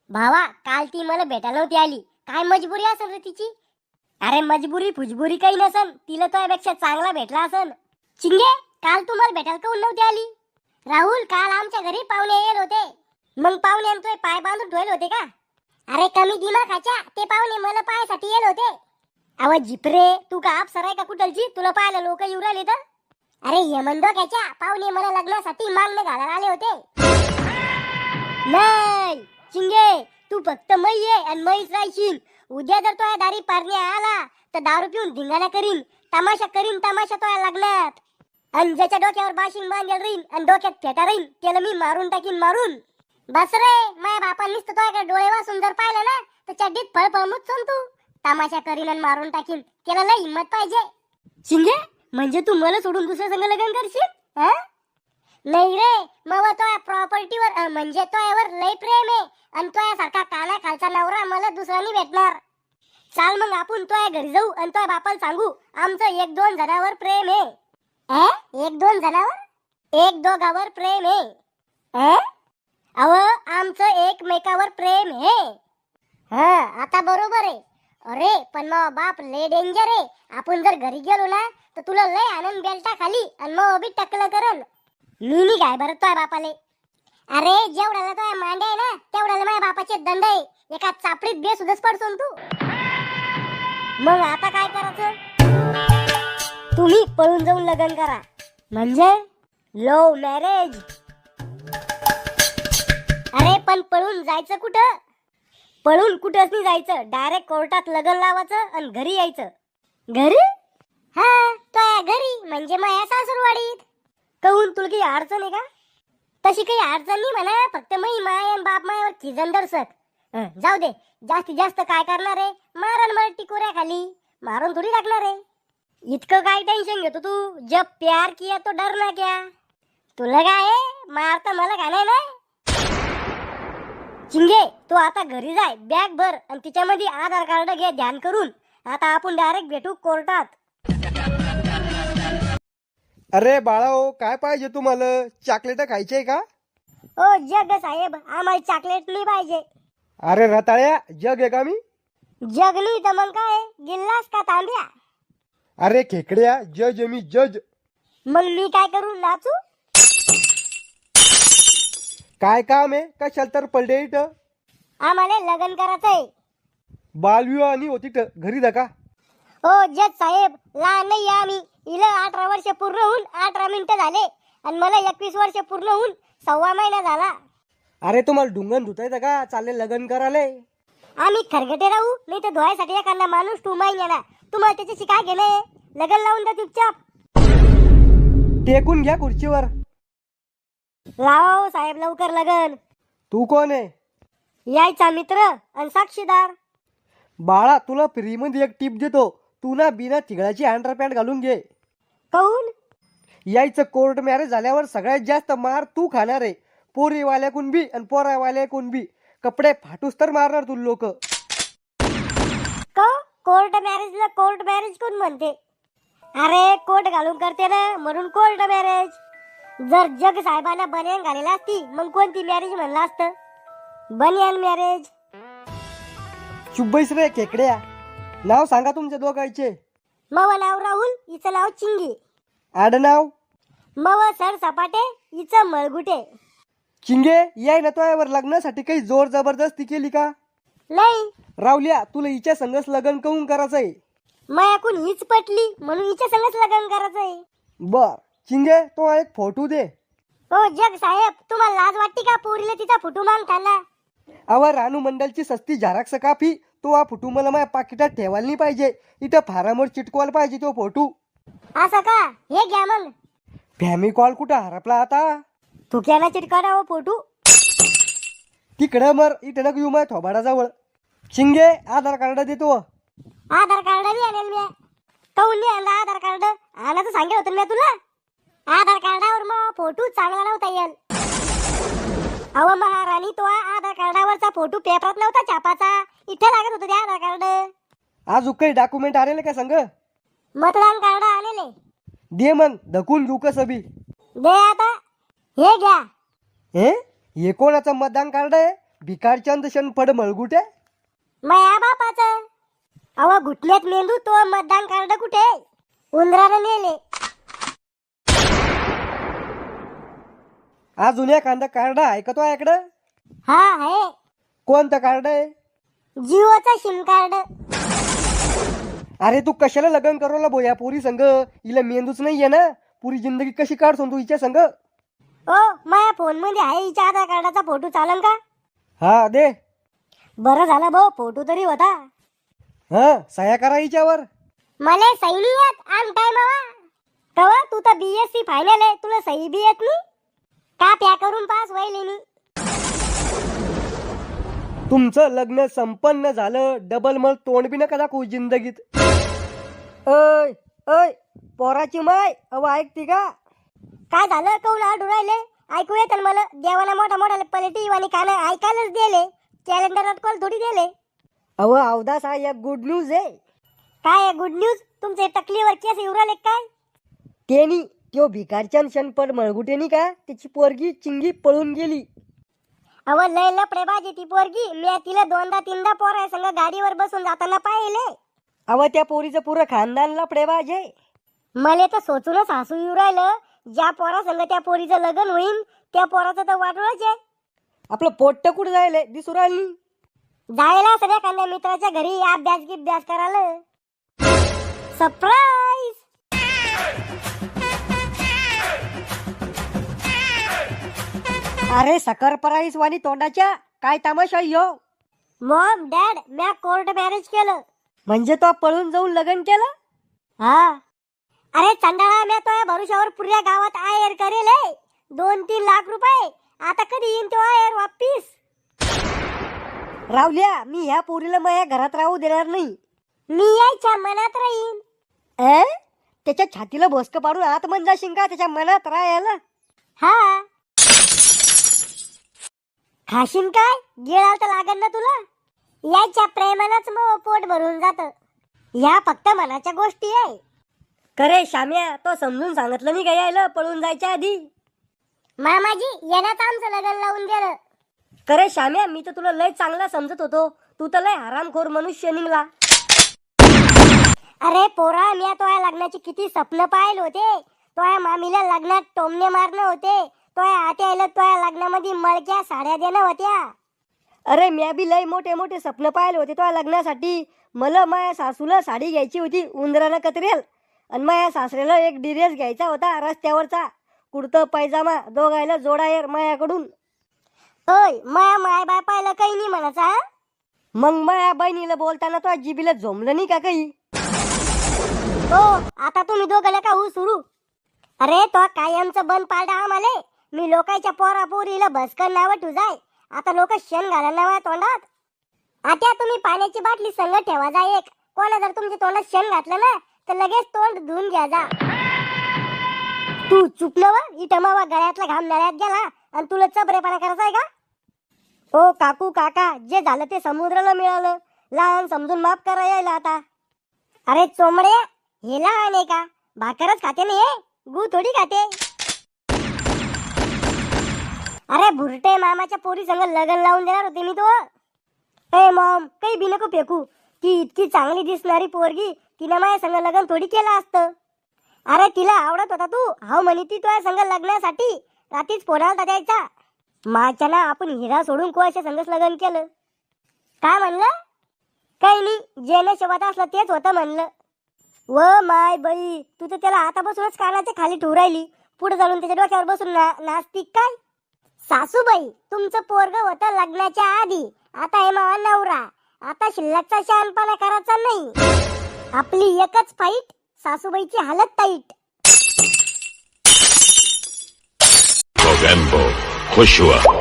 भावा काल ती मला भेटायला नव्हती आली, काय मजबुरी असेल रे तिची? अरे मजबुरी फुजबुरी काही नसन, तिला तुझ्यापेक्षा चांगला भेटला असन. चिंगे काल तू मला भेटायला काऊन नव्हती आली? राहुल काल आमच्या घरी पाहुणे येत होते, मग पाहुणे तुझे पाय बांधून ठेवले होते का? अरे कमी दिमाखाच्या, ते पाहुणे मला पायासाठी येत होते. अव जिपरे तू का अप्सराय का कुठलची, तुला पाहायला लोक येऊ राहिले तर? अरे यमनडोक्याच्या, पाहुणे मला लग्नासाठी मागणं घालायला आले होते. नाही चिंगे, तू फक्त मै ये आणि मैच राहशील. उद्या जर तो दारी पारणे आला तर दारू पिऊन धिंगाणा करीन, तमाशा तो लग्नात. आणि ज्याच्या डोक्यावर बाशिंग बांधेल राहीन आणि डोक्यात फेटा राहीन त्याला मी मारून टाकीन मारून. बस रे, माझ्या बापांनीच तर तो डोळे वाचून जर पाहिलं ना तर चड्डीत फळ मुचून तू तमाशा करीन आणि मारून टाकीन. त्याला लई हिंमत पाहिजे. चिंगे म्हणजे तू मला सोडून दुसऱ्या संग लग्न करशील? नाही रे, मग तो प्रॉपर्टीवर म्हणजे तोयावर लई प्रेम आहे आणि तोयासारखा काना खालचा नवरा मला दुसऱ्यानी भेटणार. चाल मग आपण तोया घरी जाऊ आणि तोया बापाला सांगू आमचं 1-2 जणांवर प्रेम आहे. 1-2 जणांवर? 1-2 प्रेम आहे. अव आमचं एकमेकावर प्रेम आहे. आता बरोबर आहे. अरे पण मग बाप लय डेंजर आहे. आपण जर घरी गेलो ना तर तुला लय आनंद बेल्टा खाली आणि मग बी टकलं करल. मी काय बरं तोय बापाले? अरे जेवढ्याला तोय मांडे आहे ना तेवढ्याला माझ्या बापाचे दंड आहे. एका चापडीत बेसुदच पडसून तू. मग आता काय करायचं? तुम्ही पळून जाऊन लग्न करा, म्हणजे लव्ह मॅरेज. अरे पण पळून जायचं कुठं? पळून कुठंच नाही जायचं, डायरेक्ट कोर्टात लग्न लावायचं आणि घरी यायचं. घरी? तो घरी म्हणजे माझ्या सासूरवाडीत. कहून तुला काही अडचण आहे का? तशी काही अडचण नाही म्हणा, फक्त मी माय आणि बाप मायावर खिजन दर्शक. जाऊ दे, जास्तीत जास्त काय करणार आहे? मारण मला टिकोऱ्या खाली मारून थोडी टाकणार आहे. इतकं काय टेन्शन घेतो तू? जब प्यार किया तो डरना क्या? तुला काय आहे, मारता मला का नाही ना? चिंगे तू आता घरी जाय, बॅग भर आणि तिच्यामध्ये आधार कार्ड घे ध्यान करून. आता आपण डायरेक्ट भेटू कोर्टात. अरे बाळाओ, काय पाहिजे तुम्हाला? चॉकलेट खायचे का? ओ जग साहेब, आम्हाला चॉकलेट नाही पाहिजे. अरे रताळ्या, जग आहे का मी? जग नाही तर मग काय, गिल्लास का तांब्या? अरे खेकड्या, जज आहे मी, जज. मग मी काय करू, नाचू? काय काम आहे? कशाला तर पडले इथं? आम्हाला लग्न करायचंय. बालविवाह आणि होती घरी जा का? ओ जज साहेब, लहान नाही आम्ही. हिला 18 वर्ष पूर्ण होऊन 18 मिनिटं झाले आणि मला 21 वर्ष पूर्ण होऊन 1.25 महिना झाला. अरे तुम्हाला ढुंगण धुतायचं का? चालले लग्न करायला. आम्ही खरगटे राहू, नाही तर धुवायसाठी एखादा माणूस 2 महिन्याला. तुम्हाला त्याच्याशी काय घेणं? लग्न लावून द्या चुपचाप. टेकून घ्या खुर्चीवर. लावा साहेब लवकर लग्न. तू कोण आहे? यायचा मित्र आणि साक्षीदार. बाळा, तुला फ्री मध्ये एक टिप देतो. तू ना बिना तिघळाची अंडरपॅन्ट घालून घे. काऊन? यायचं कोर्ट मॅरेज झाल्यावर सगळ्यात जास्त मार तू खाणार आहे. पोरीवाल्याकून बी आणि पोरावाल्याकून बी. कपडे फाटूस तर मारणार तू लोक. कोर्ट मॅरेजला कोर्ट मॅरेज कोण म्हणते? अरे कोर्ट घालून करते ना म्हणून कोर्ट मॅरेज. जर जग साहेबांना बनियान घालेला असती मग कोणती मॅरेज म्हणलं असतं? बनियान मॅरेज. चुब्बईस रे खेकड्या. नाव सांगा तुमच्या दोघांचे. मव नाव राहुल, हिचं नाव चिंगी. आडनाव? मव सर सपाटे, हिचं मळगुटे. चिंगे, याय ना तो यावर लग्नासाठी काही जोर जबरदस्ती केली का? नाही. रावल्या, तुला हिच्या संगच लग्न करून करायचंय? मायाकून हीच पटली म्हणून हिच्या संगच लग्न करायचंय. बर चिंगे, तो एक फोटो दे. हो जग साहेब, तुम्हाला लाज वाटते का पोरीला तिचा फोटो मागताना? अवर रानू मंडलची सस्ती झेरॉक्स कापी. तो हा फोटो मला माझ्या पाकिटात ठेवायला नाही पाहिजे. इथं फारामोर चिटकवायला पाहिजे तो फोटो. असं का? हे घ्या मग. फॅमी कॉल कुठं हरपला आता? थुक्याला चिटकावा हो फोटो. तिकडं मर, इथं नको येऊ माझ्या थोबाडाजवळ. चिंगे, आधार कार्ड देतो. आधार कार्ड बी आणेल मी. काऊन नाही आणला आधार कार्ड? आणायचं सांगेल होतं मी तुला. आधार कार्डावर मग फोटो चांगला नव्हता येईल. अहो महाराणी, तो आधार कार्डावरचा फोटो पेपरात नव्हता छापाचा. इथे लागत होतं ते आधार कार्ड. अजून काही डॉक्युमेंट आलेले का संग? मतदान कार्ड आणले. दे मग, धकून घेऊ कसं बी. दे आता. हे घ्या. हे हे कोणाचं मतदान कार्ड आहे? भिकारचंद शनफड मळगुटे. माया बापाचं. अव घुटण्यात मेंदू, तो मतदान कार्ड कुठे? उंदरानं नेले. अजून एखादं कार्ड आहे का तो याकडं? हा आहे. कोणतं कार्ड आहे? जिओचं सिम कार्ड. अरे तू कशाला लग्न करवला भो या पोरी संग? हिला मेंदूच नाहीये ना. पुरी जिंदगी कशी काढतो तू हिच्या संग? ओ माया फोन मध्ये आहे हिच्या आधार कार्डाचा फोटो, चालन का? हा दे. बरं झालं भाऊ, फोटो तरी होता. हा सह्या करा हिच्यावर. मला सही नाही येत आम टाइमावा. कवा तू तर बीएससी फायनल आहे, तुला सही बी येत नाही का? प्या करून पास व्हायले मी. तुमचं लग्न संपन्न झालं, डबल मग तोंड बी नका दाखवू जिंदगीत. ओय ओय पोराची माय, अव ऐकती का? काय झालं? कौल आडू राहिले, ऐकू येत मला. देवाला मोठा मोठा पलटी आणि काना ऐकायलाच दिले, कॅलेंडरात कॉल थोडी दिले. अव अवदास हा एक गुड न्यूज आहे. काय गुड न्यूज? तुमचे टकलीवर केस येऊ राहिले काय? तेनी त्यो भिकारचंद शनफड मळगुटेनी का त्याची पोरगी चिंगी पळून गेली. अव लय लपडेबाजी ती पोरगी. मी तिला दोनदा तीनदा पोरा संग गाडीवर बसून जाताना पाहिले. अव त्या पोरीचं पुरं खानदान लफडेबाज आहे. मला तर सोचूनच हसू येऊ राहिलं. ज्या पोरा संग त्या पोरीचं लग्न होईल त्या पोराचं तर वाटोळच आहे. आपलं पोट्ट कुठं जायले दिसू राहिली? जायला सगळ्या कांद्या मित्राच्या घरी अभ्यास करायला. सरप्राईज. अरे सकर पराईस वाणी तोंडाच्या, काय तमाशा यो? मॉम डॅड, मी कोर्ट मॅरेज केलं. म्हणजे तो पळून जाऊन लग्न केलं? हा. अरे चंडाळा, मी तो भरुशावर पुऱ्या गावात आयर करेल 2-3 लाख रुपये. आता कधी येईन तो आयर वापिस? रावल्या, मी ह्या पोरीला माझ्या घरात राहू देणार नाही. मी यायच्या मनात राहीन. त्याच्या छातीला भोसक पाडून आत मन जाशील का त्याच्या मनात राहायला? हा. खाशीन काय? गिळाल तर लागन ना तुला. याच्या प्रेमानच मग पोट भरून जात. ह्या फक्त मनाच्या गोष्टी आहे. करे श्याम्या, तो समजून सांगितलं नाही का यायला पळून जायच्या आधी? मामाजी येण्यात आमचं लग्न लावून गेलं. करे श्याम्या, मी तर तुला लय चांगला समजत होतो. तू तर लय हरामखोर मनुष्य निघला. अरे पोरा, मी तोया लग्नाची किती स्वप्न पाहिले होते. तोया मामीला लग्नात टोमणे मारणं होते. तोया आत्याला तोया लग्नामध्ये मळक्या साड्या देणं होत्या. अरे म्या बी लय मोठे मोठे स्वप्न पाहिले होते तो लग्नासाठी. मला माझ्या सासूला साडी घ्यायची होती उंदरानं कतरेल, आणि माझ्या सासऱ्याला एक ड्रेस घ्यायचा होता रस्त्यावरचा, कुर्तं पैजामा दोघायला जोडायर माझ्याकडून. ओय, माया माय बापायला काही नाही म्हणायचा. मग माझ्या बहिणीला बोलताना तो जिबीला झोमलं नाही का काही? हो, आता तुम्ही दोघं नका होऊ सुरू. अरे तो कायमचं बंद पाडा आम्हाले. मी लोकांच्या पोरा पोरीला भस्कर नाव ठुजाय. आता लोक शेण घालायला नावा तोंडात. आता तुम्ही पाण्याची बाटली संग ठेवा जा एक. कोणा जर तुमच्या तोंडात शेण घातलं ना तर लगेच तोंड धुवून घ्या जा. तू चुकलं वा? इथं मावा गळ्यातला घाम नळ्यात गेला आणि तुला चबरेपणा करायचा आहे का? ओ काकू काका, जे झालं ते समुद्राला मिळालं. लहान समजून माफ करा यायला आता. अरे चोमडे, हे लहान आहे का? भाकरच खाते नाही, गू थोडी खाते. अरे भुरटे, मामाच्या पोरी संग लग्न लावून देणार होते मी तो. ए मॉम, काही बी नको फेकू. ती इतकी चांगली दिसणारी पोरगी, तिनं माझ्या संग लग्न थोडी केलं असतं. अरे तिला आवडत होता तू, हाव म्हणी ती तुझ्या संग लग्नासाठी रात्रीच फोडायला द्यायचा. माच्या ना आपण हिरा सोडून कोणाच्या संगच लग्न केलं. काय म्हणलं? काही नाही, जे नशिबात असलं तेच होतं म्हणलं. व माय बाई, तू तर त्याला आता बसूनच कानाच्या खाली ठेवू राहिली. पुढे चालून त्याच्या डोक्यावर बसून नाचती काय? सासूबाई, तुमचं पोरग होतं लग्नाच्या आधी. आता हे मावा नवरा. आता शिल्लकचा शहाणपणा करायचा नाही. आपली एकच फाईट, सासूबाईची हालत टाईट. Mogambo, Joshua.